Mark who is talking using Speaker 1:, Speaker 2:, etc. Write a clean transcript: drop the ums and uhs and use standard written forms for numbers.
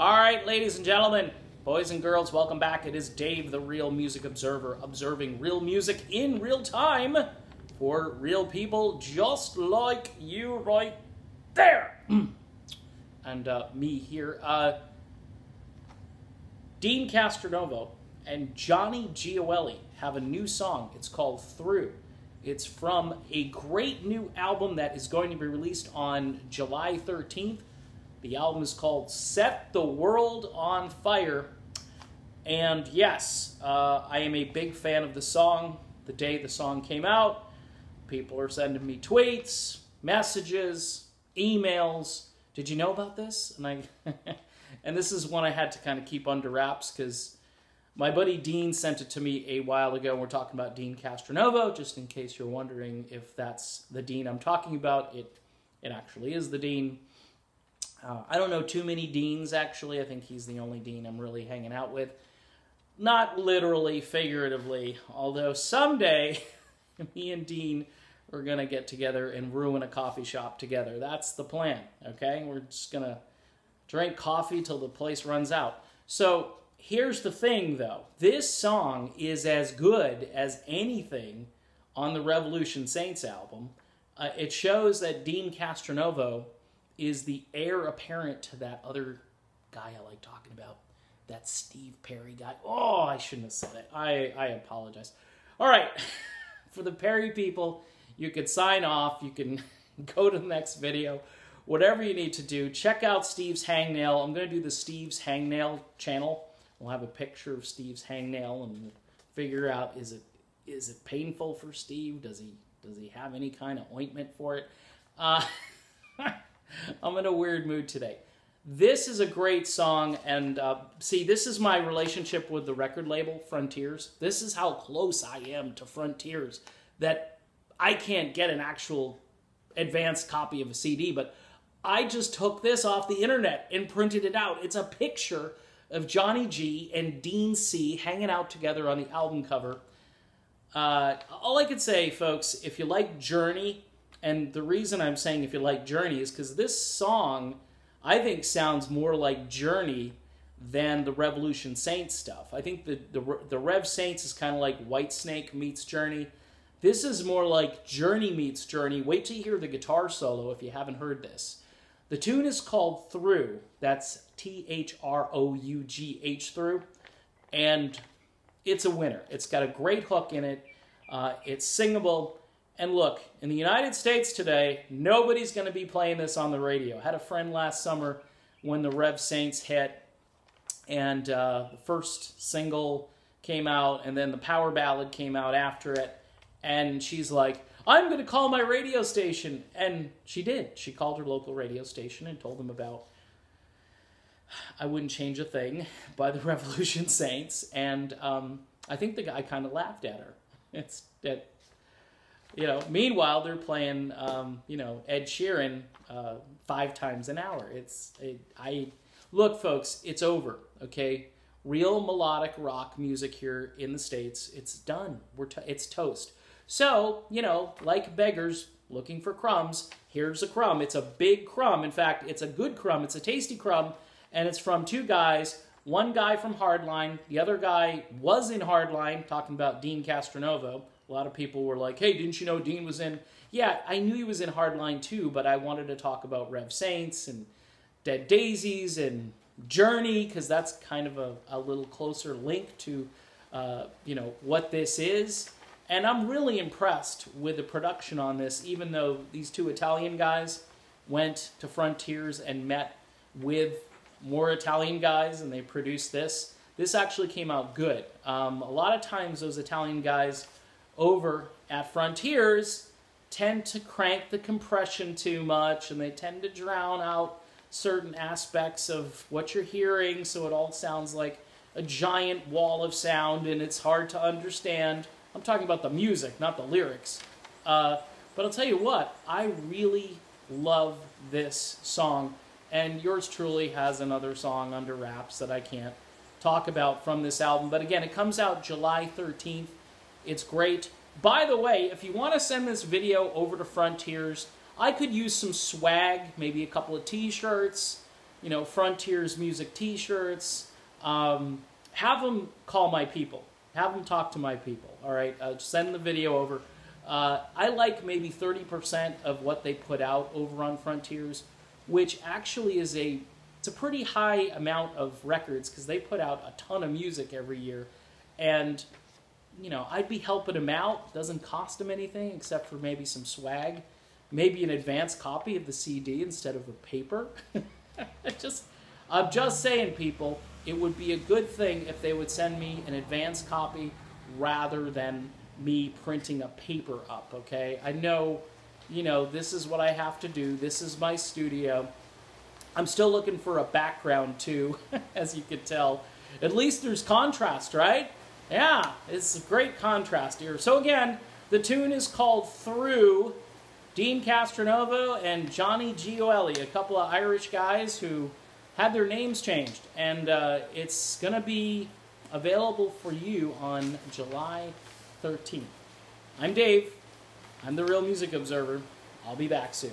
Speaker 1: All right, ladies and gentlemen, boys and girls, welcome back. It is Dave, the Real Music Observer, observing real music in real time for real people just like you right there. And me here. Deen Castronovo and Johnny Gioeli have a new song. It's called Through. It's from a great new album that is going to be released on July 13th. The album is called Set the World on Fire. And yes, I am a big fan of the song. The day the song came out, people are sending me tweets, messages, emails. Did you know about this? And and this is one I had to kind of keep under wraps because my buddy Deen sent it to me a while ago. We're talking about Deen Castronovo, just in case you're wondering if that's the Deen I'm talking about. It actually is the Deen. I don't know too many Deens, actually. I think he's the only Deen I'm really hanging out with. Not literally, figuratively, although someday me and Deen are going to get together and ruin a coffee shop together. That's the plan, okay? We're just going to drink coffee till the place runs out. So here's the thing, though. This song is as good as anything on the Revolution Saints album. It shows that Deen Castronovo is the heir apparent to that other guy I like talking about, that Steve Perry guy. Oh, I shouldn't have said it. I apologize. All right, for the Perry people, you could sign off. You can go to the next video. Whatever you need to do, check out Steve's hangnail. I'm going to do the Steve's hangnail channel. We'll have a picture of Steve's hangnail and figure out, is it painful for Steve? Does he have any kind of ointment for it? I'm in a weird mood today. This is a great song, and see, this is my relationship with the record label, Frontiers. This is how close I am to Frontiers, that I can't get an actual advanced copy of a CD, but I just took this off the internet and printed it out. It's a picture of Johnny G and Deen C hanging out together on the album cover. All I could say, folks, if you like Journey, and the reason I'm saying if you like Journey is because this song, I think, sounds more like Journey than the Revolution Saints stuff. I think the Rev Saints is kind of like Whitesnake meets Journey. This is more like Journey meets Journey. Wait till you hear the guitar solo if you haven't heard this. The tune is called Through. That's T-H-R-O-U-G-H, Through. And it's a winner. It's got a great hook in it. It's singable. And look, in the United States today, nobody's going to be playing this on the radio. I had a friend last summer when the Rev Saints hit, and the first single came out, and then the power ballad came out after it, and she's like, I'm going to call my radio station. And she did. She called her local radio station and told them about I Wouldn't Change a Thing by the Revolution Saints, and I think the guy kind of laughed at her. Meanwhile, they're playing, Ed Sheeran 5 times an hour. Look, folks, it's over, okay? Real melodic rock music here in the States, it's done. It's toast. So, like beggars looking for crumbs, here's a crumb. It's a big crumb. In fact, it's a good crumb. It's a tasty crumb, and it's from 2 guys. One guy from Hardline. The other guy was in Hardline, talking about Deen Castronovo. A lot of people were like, hey, didn't you know Deen was in? Yeah, I knew he was in Hardline too, but I wanted to talk about Rev Saints and Dead Daisies and Journey, because that's kind of a little closer link to, what this is. And I'm really impressed with the production on this, even though these 2 Italian guys went to Frontiers and met with more Italian guys and they produced this. This actually came out good. A lot of times those Italian guys over at Frontiers tend to crank the compression too much, and they tend to drown out certain aspects of what you're hearing, so it all sounds like a giant wall of sound, and it's hard to understand. I'm talking about the music, not the lyrics. But I'll tell you what, I really love this song, and yours truly has another song under wraps that I can't talk about from this album. But again, it comes out July 13th. It's great. By the way, if you want to send this video over to Frontiers, I could use some swag, maybe a couple of t-shirts, Frontiers Music t-shirts. Have them call my people. Have them talk to my people, all right? Send the video over. I like maybe 30% of what they put out over on Frontiers, which actually is it's a pretty high amount of records because they put out a ton of music every year. And, I'd be helping them out. Doesn't cost them anything except for maybe some swag. Maybe an advanced copy of the CD instead of a paper. I'm just saying, people, it would be a good thing if they would send me an advanced copy rather than me printing a paper up, okay? I know, this is what I have to do. This is my studio. I'm still looking for a background, too, as you could tell. At least there's contrast, right? Yeah, it's a great contrast here. So again, the tune is called Through. Deen Castronovo and Johnny Gioeli, a couple of Irish guys who had their names changed. And it's going to be available for you on July 13th. I'm Dave. I'm the Real Music Observer. I'll be back soon.